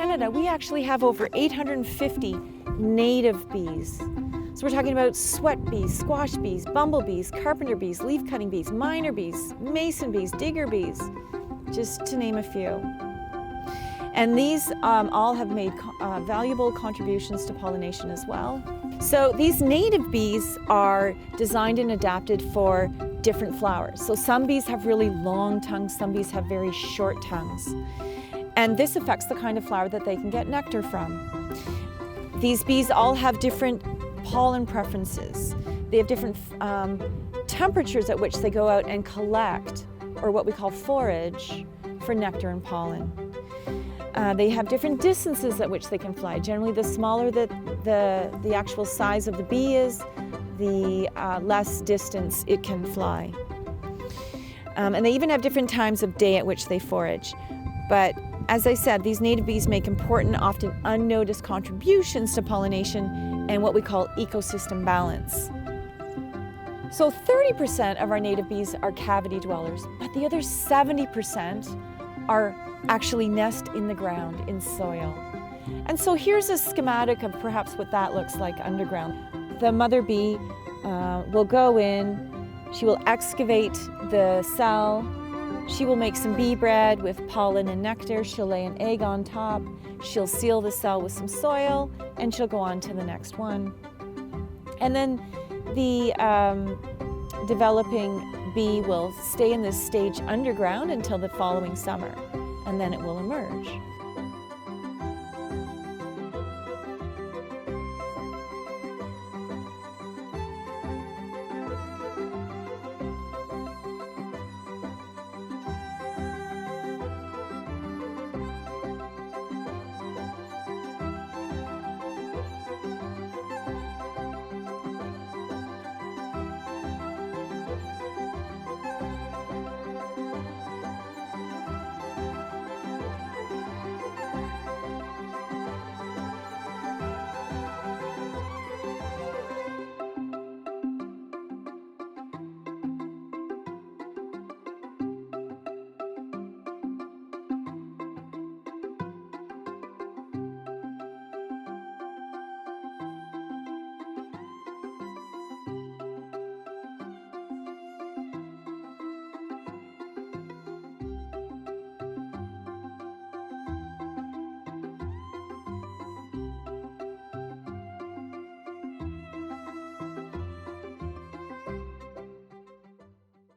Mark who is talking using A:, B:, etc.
A: Canada, we actually have over 850 native bees. So we're talking about sweat bees, squash bees, bumblebees, carpenter bees, leaf-cutting bees, miner bees, mason bees, digger bees, just to name a few. And these all have made valuable contributions to pollination as well. So these native bees are designed and adapted for different flowers. So some bees have really long tongues, some bees have very short tongues. And this affects the kind of flower that they can get nectar from. These bees all have different pollen preferences. They have different temperatures at which they go out and collect, or what we call forage, for nectar and pollen. They have different distances at which they can fly. Generally, the smaller the actual size of the bee is, the less distance it can fly. And they even have different times of day at which they forage. But as I said, these native bees make important, often unnoticed contributions to pollination and what we call ecosystem balance. So 30% of our native bees are cavity dwellers, but the other 70% are actually nest in the ground, in soil. And so here's a schematic of perhaps what that looks like underground. The mother bee will go in, she will excavate the cell, she will make some bee bread with pollen and nectar, she'll lay an egg on top, she'll seal the cell with some soil, and she'll go on to the next one. And then the developing bee will stay in this stage underground until the following summer, and then it will emerge.